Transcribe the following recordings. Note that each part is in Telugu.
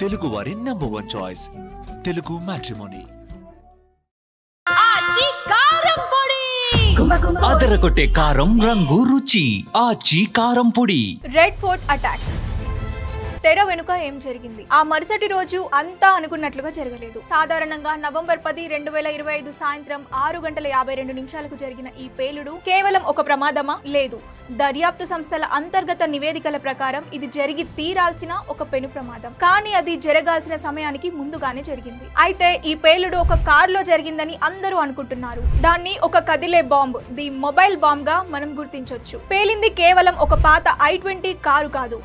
తెలుగు వారి నంబర్ 1 చాయిస్ తెలుగు మ్యాట్రిమోనీ. అదరగొట్టే కారం రంగు రుచి ఆచి కారం పొడి. రెడ్ ఫోర్ట్ అటాక్ తెర వెనుక ఏం జరిగింది? ఆ మరుసటి రోజు అంతా అనుకున్నట్లుగా జరగలేదు. సాధారణంగా నవంబర్ 10, 2025 సాయంత్రం 6:52 జరిగిన ఈ పేలుడు కేవలం ఒక ప్రమాదమా? లేదు. దర్యాప్తు సంస్థల అంతర్గత నివేదికల ప్రకారం ఇది జరిగి తీరాల్సిన ఒక పెను ప్రమాదం. కానీ అది జరగాల్సిన సమయానికి ముందుగానే జరిగింది. అయితే ఈ పేలుడు ఒక కారులో జరిగిందని అందరూ అనుకుంటున్నారు. దాన్ని ఒక కదిలే బాంబ్, ది మొబైల్ బాంబ్ గా మనం గుర్తించొచ్చు. పేలింది కేవలం ఒక పాత i20 కారు కాదు.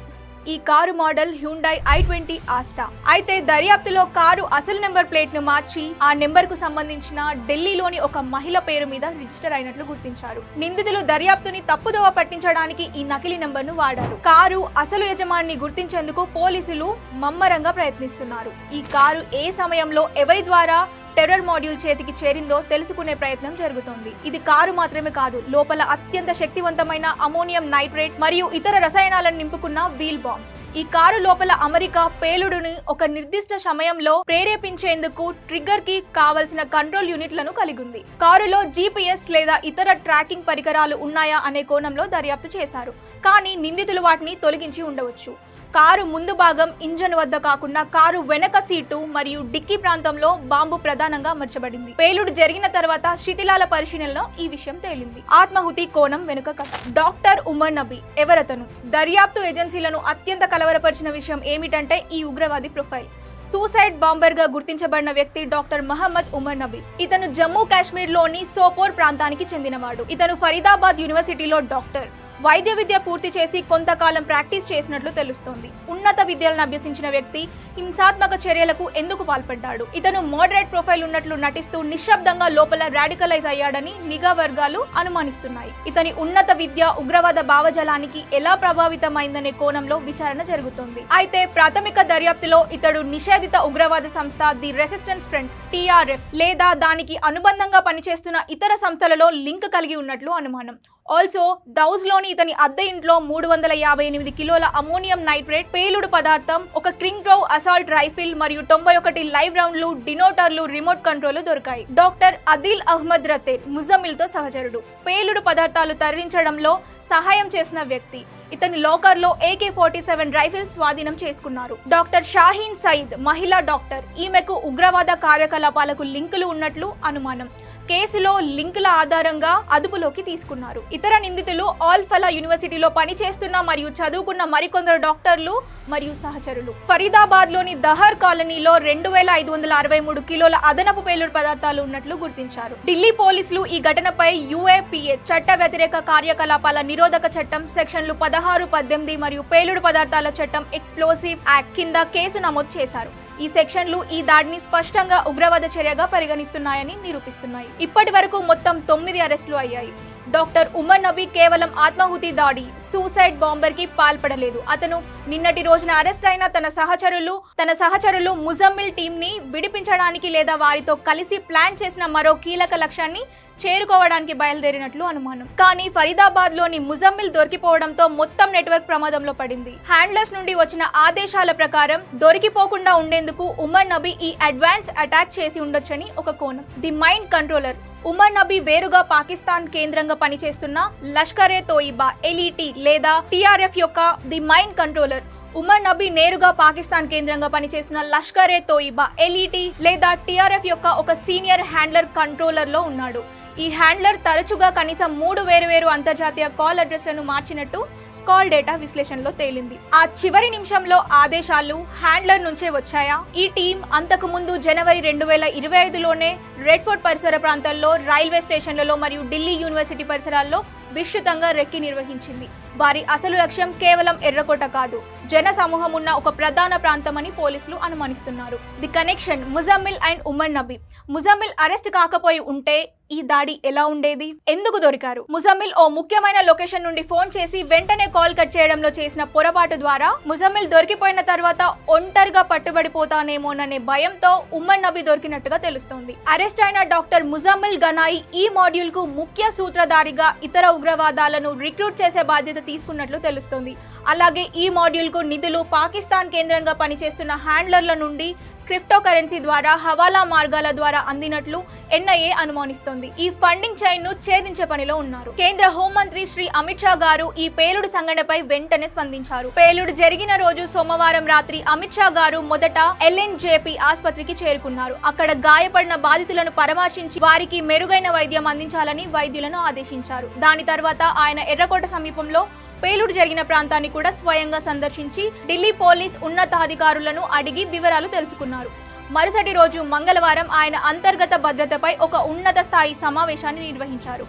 ఈ car model Hyundai i20 Asta. అయితే దర్యాప్తులో కారు అసలు నెంబర్ ప్లేట్ ను మార్చి ఆ నెంబర్ కు సంబంధించిన ఢిల్లీలోని ఒక మహిళ పేరు మీద రిజిస్టర్ అయినట్లు గుర్తించారు. నిందితులు దర్యాప్తుని తప్పుదోవ పట్టించడానికి ఈ నకిలీ నెంబర్ ను వాడారు. కారు అసలు యజమానిని గుర్తించేందుకు పోలీసులు మమ్మరంగా ప్రయత్నిస్తున్నారు. ఈ కారు ఏ సమయంలో ఎవరి ద్వారా టెర్రర్ మాడ్యూల్ చేతికి చేరిందో తెలుసుకునే ప్రయత్నం జరుగుతోంది. ఇది కారు మాత్రమే కాదు, లోపల అత్యంత శక్తివంతమైన అమోనియం నైట్రేట్ మరియు ఇతర రసాయనాలను నింపుకున్న వీల్ బాంబ్. ఈ కారు లోపల అమెరికా పేలుడుని ఒక నిర్దిష్ట సమయంలో ప్రేరేపించేందుకు ట్రిగ్గర్ కి కావలసిన కంట్రోల్ యూనిట్లను కలిగి ఉంది. కారులో GPS లేదా ఇతర ట్రాకింగ్ పరికరాలు ఉన్నాయా అనే కోణంలో దర్యాప్తు చేశారు. కానీ నిందితులు వాటిని తొలగించి ఉండవచ్చు. కారు ముందు భాగం ఇంజన్ వద్ద కాకుండా కారు వెనక సీటు మరియు డిక్కీ ప్రాంతంలో బాంబు ప్రధానంగా అమర్చబడింది. పేలుడు జరిగిన తర్వాత శిథిలాల పరిశీలనలో ఈ విషయం తేలింది. ఆత్మాహుతి కోణం వెనుక కథ. డాక్టర్ ఉమర్ నబీ ఎవరతను? దర్యాప్తు ఏజెన్సీలను అత్యంత కలవరపరిచిన విషయం ఏమిటంటే ఈ ఉగ్రవాది ప్రొఫైల్. సూసైడ్ బాంబర్ గా గుర్తించబడిన వ్యక్తి డాక్టర్ మహమ్మద్ ఉమర్ నబీ. ఇతను జమ్మూ కాశ్మీర్ లోని సోపోర్ ప్రాంతానికి చెందినవాడు. ఇతను ఫరీదాబాద్ యూనివర్సిటీలో డాక్టర్. వైద్య విద్య పూర్తి చేసి కొంతకాలం ప్రాక్టీస్ చేసినట్లు తెలుస్తోంది. ఉన్నత విద్యలను అభ్యసించిన వ్యక్తి హింసాత్మక చర్యలకు ఎందుకు పాల్పడ్డాడు? ఇతను మోడరేట్ ప్రొఫైల్ ఉన్నట్లు నటిస్తూ నిశ్శబ్దంగా లోపల రాడికలైజ్ అయ్యాడని నిఘా వర్గాలు అనుమానిస్తున్నాయి. ఇతని ఉన్నత విద్య ఉగ్రవాద భావజాలానికి ఎలా ప్రభావితమైందనే కోణంలో విచారణ జరుగుతోంది. అయితే ప్రాథమిక దర్యాప్తులో ఇతడు నిషేధిత ఉగ్రవాద సంస్థ ది రెసిస్టెన్స్ ఫ్రంట్ TRF లేదా దానికి అనుబంధంగా పనిచేస్తున్న ఇతర సంస్థలలో లింక్ కలిగి ఉన్నట్లు అనుమానం. ఆల్సో దౌజ్ లోని ఇతని అద్దె ఇంట్లో 358 కిలోల అమోనియం నైట్రేట్ పేలుడు పదార్థం, ఒక క్రింగ్రోవ్ అసాల్ట్ రైఫిల్ మరియు 91 లైవ్ రౌండ్లు, డినోటర్లు, రిమోట్ కంట్రోల్ దొరికాయి. డాక్టర్ అదిల్ అహ్మద్ రతేర్ ముజమ్మిల్ తో సహచరుడు. పేలుడు పదార్థాలు తరలించడంలో సహాయం చేసిన వ్యక్తి. ఇతని లాకర్ లో AK-47 రైఫిల్ స్వాధీనం చేసుకున్నారు. డాక్టర్ షాహీన్ సయీద్ మహిళా డాక్టర్. ఈమెకు ఉగ్రవాద కార్యకలాపాలకు లింకులు ఉన్నట్లు అనుమానం. కేసులో లింకుల ఆధారంగా అదుపులోకి తీసుకున్నారు. ఇతర నిందితులు ఆల్-ఫలా యూనివర్సిటీలో పనిచేస్తున్న మరియు చదువుకున్న మరికొందరు డాక్టర్లు మరియు సహచరులు. ఫరీదాబాద్ లోని దహర్ కాలనీలో 2563 కిలోల అదనపు పేలుడు పదార్థాలు ఉన్నట్లు గుర్తించారు. ఢిల్లీ పోలీసులు ఈ ఘటనపై UAPA చట్ట వ్యతిరేక కార్యకలాపాల నిరోధక చట్టం సెక్షన్లు 16, 18 మరియు పేలుడు పదార్థాల చట్టం ఎక్స్ప్లోసివ్ యాక్ట్ కింద కేసు నమోదు చేశారు. ఈ సెక్షన్లు ఈ దాడిని స్పష్టంగా ఉగ్రవాద చర్యగా పరిగణిస్తున్నాయని నిరూపిస్తున్నాయి. ఇప్పటి వరకు మొత్తం 9 అరెస్టులు అయ్యాయి. డాక్టర్ ఉమర్ నబీ కేవలం ఆత్మాహుతి దాడి, సూసైడ్ బాంబర్ కి పాల్పడలేదు. అతను నిన్నటి రోజున అరెస్ట్ అయిన తన సహచరులు ముజమ్మిల్ టీం ని విడిపించడానికి లేదా వారితో కలిసి ప్లాన్ చేసిన మరో కీలక లక్ష్యాన్ని చేరుకోవడానికి బయలుదేరినట్లు అనుమానం. కానీ ఫరీదాబాద్ లోని ముజమ్మిల్ దొరికిపోవడంతో మొత్తం నెట్వర్క్ ప్రమాదంలో పడింది. హ్యాండ్లర్స్ నుండి వచ్చిన ఆదేశాల ప్రకారం దొరికిపోకుండా ఉండేందుకు ఉమర్ నబీ ఈ అడ్వాన్స్ అటాక్ చేసి ఉండొచ్చని ఒక కోణం. The mind controller. Umar Nabi వేరుగా పాకిస్తాన్ కేంద్రంగా పనిచేస్తున్న లష్కరే తోయిబా LET లేదా TRF యొక్క the mind controller. Umar Nabi నేరుగా పాకిస్తాన్ కేంద్రంగా పనిచేసిన లష్కరే తోయిబా LET లేదా TRF యొక్క ఒక సీనియర్ హ్యాండ్లర్ కంట్రోలర్ లో ఉన్నాడు. ఈ హ్యాండ్లర్ తరచుగా కనీసం 3 వేరువేరు అంతర్జాతీయ కాల్ అడ్రస్లను మార్చినట్టు కాల్ డేటా విశ్లేషణలో తేలింది. ఆ చివరి నిమిషంలో ఆదేశాలు హ్యాండ్లర్ నుంచే వచ్చాయా? ఈ టీం అంతకు ముందు జనవరి 2025లోనే రెడ్ ఫోర్ట్ పరిసర ప్రాంతాల్లో, రైల్వే స్టేషన్లలో మరియు ఢిల్లీ యూనివర్సిటీ పరిసరాల్లో విస్తృతంగా రెక్కి నిర్వహించింది. వారి అసలు లక్ష్యం కేవలం ఎర్రకోట కాదు, జన సమూహం ఉన్న ఒక ప్రధాన ప్రాంతమని పోలీసులు అనుమానిస్తున్నారు. The connection Muzammil and Umar Nabi. Muzammil arrest కాకపోయి ఉంటే ఈ దాడి ఎలా ఉండేది? ఎందుకు దొరికారు? ముజమ్మిల్ ఓ ముఖ్యమైన లొకేషన్ నుండి ఫోన్ చేసి వెంటనే కాల్ కట్ చేయడంలో చేసిన పొరపాటు ద్వారా ముజమ్మిల్ దొరికిపోయిన తర్వాత ఒంటరిగా పట్టుబడిపోతానేమోననే భయంతో ఉమర్ నబీ దొరికినట్టుగా తెలుస్తోంది. అరెస్ట్ అయిన డాక్టర్ ముజమ్మిల్ గనాయి ఈ మాడ్యూల్ కు ముఖ్య సూత్రధారిగా ఇతర ఉగ్రవాదాలను రిక్రూట్ చేసే బాధ్యత తీసుకున్నట్లు తెలుస్తోంది. అలాగే ఈ మాడ్యూల్ కు నిధులు పాకిస్తాన్ కేంద్రంగా పనిచేస్తున్న హ్యాండ్లర్ల నుండి క్రిప్టో కరెన్సీ ద్వారా హవాలా మార్గాల ద్వారా అందినట్లు ఎన్ఐఏ అనుమానిస్తోంది. ఈ ఫండింగ్ చైన్ ను ఛేదించే పనిలో ఉన్నారు. కేంద్ర హోంమంత్రి శ్రీ అమిత్ షా గారు ఈ పేలుడు సంఘటనపై వెంటనే స్పందించారు. పేలుడు జరిగిన రోజు సోమవారం రాత్రి అమిత్ షా గారు మొదట LNJP ఆసుపత్రికి చేరుకున్నారు. అక్కడ గాయపడిన బాధితులను పరామర్శించి వారికి మెరుగైన వైద్యం అందించాలని వైద్యులను ఆదేశించారు. దాని తర్వాత ఆయన ఎర్రకోట సమీపంలో పేలుడు జరిగిన ప్రాంతాన్ని కూడా స్వయంగా సందర్శించి ఢిల్లీ పోలీస్ ఉన్నతాధికారులను అడిగి వివరాలు తెలుసుకున్నారు. మరుసటి రోజు మంగళవారం ఆయన అంతర్గత భద్రతపై ఒక ఉన్నత స్థాయి సమావేశాన్ని నిర్వహించారు.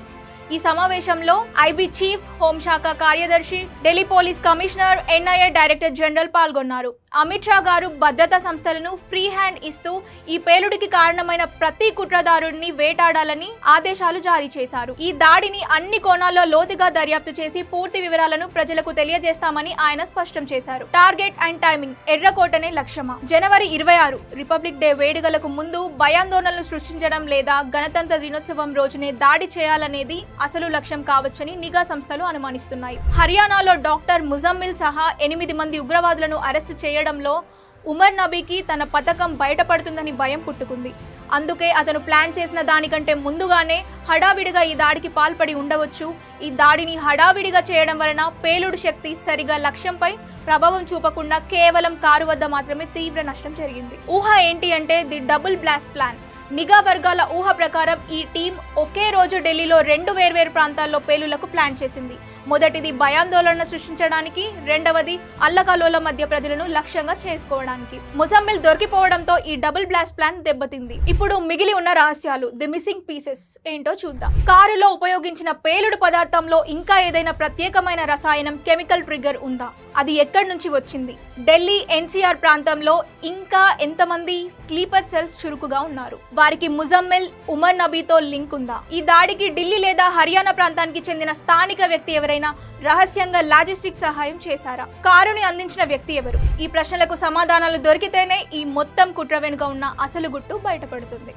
ఈ సమావేశంలో ఐబీ చీఫ్, హోంశాఖ కార్యదర్శి, Delhi police commissioner, NIA director general పాల్గొన్నారు. అమిత్ షా గారు భద్రతా సంస్థలను ఫ్రీ హ్యాండ్ ఇస్తూ ఈ పేలుడికి కారణమైన ప్రతి కుట్రదారుడిని వేటాడాలని ఆదేశాలు జారీ చేశారు. ఈ దాడిని అన్ని కోణాల్లో లోతుగా దర్యాప్తు చేసి పూర్తి వివరాలను ప్రజలకు తెలియజేస్తామని ఆయన స్పష్టం చేశారు. టార్గెట్ అండ్ టైమింగ్ ఎర్రకోటనే లక్ష్యమా? జనవరి 26 రిపబ్లిక్ డే వేడుకలకు ముందు భయాందోళనలు సృష్టించడం లేదా గణతంత్ర దినోత్సవం రోజునే దాడి చేయాలనేది అసలు లక్ష్యం కావచ్చని నిఘా సంస్థలు అనుమానిస్తున్నాయి. హర్యానాలో డాక్టర్ ముజమ్మిల్ సహా 8 మంది ఉగ్రవాదులను అరెస్టు చేయడంలో ఉమర్ నబీకి తన పథకం బయటపడుతుందని భయం పుట్టుకుంది. అందుకే అతను ప్లాన్ చేసిన దానికంటే ముందుగానే హడావిడిగా ఈ దాడికి పాల్పడి ఉండవచ్చు. ఈ దాడిని హడావిడిగా చేయడం వలన పేలుడు శక్తి సరిగా లక్ష్యంపై ప్రభావం చూపకుండా కేవలం కారు వద్ద మాత్రమే తీవ్ర నష్టం జరిగింది. ఊహ ఏంటి అంటే ది డబుల్ బ్లాస్ట్ ప్లాన్. నిఘా వర్గాల ఊహ ప్రకారం ఈ టీం ఒకే రోజు ఢిల్లీలో 2 వేర్వేరు ప్రాంతాల్లో పేలులకు ప్లాన్ చేసింది. మొదటిది భయాందోళన సృష్టించడానికి, రెండవది అల్లకల్లోల మధ్య ప్రజలను లక్ష్యంగా చేసుకోవడానికి. ముజమ్మిల్ దొరికిపోవడంతో ఈ డబుల్ బ్లాస్ట్ ప్లాన్ దెబ్బతింది. ఇప్పుడు మిగిలి ఉన్న రహస్యాలు, ది మిస్సింగ్ పీసెస్ ఏంటో చూద్దాం. కారులో ఉపయోగించిన పేలుడు పదార్థంలో ఇంకా ఏదైనా ప్రత్యేకమైన రసాయనం, కెమికల్ ట్రిగ్గర్ ఉందా? అది ఎక్కడి నుంచి వచ్చింది? ఢిల్లీ NCR ప్రాంతంలో ఇంకా ఎంతమంది స్లీపర్ సెల్స్ చురుకుగా ఉన్నారు? వారికి ముజమ్మిల్, ఉమర్ నబీతో లింక్ ఉందా? ఈ దాడికి ఢిల్లీ లేదా హర్యానా ప్రాంతానికి చెందిన స్థానిక వ్యక్తి ఎవరైనా రహస్యంగా లాజిస్టిక్ సహాయం చేశారా? కారుని అందించిన వ్యక్తి ఎవరు? ఈ ప్రశ్నలకు సమాధానాలు దొరికితేనే ఈ మొత్తం కుట్ర వెనుక ఉన్న అసలు గుట్టు బయటపడుతుంది.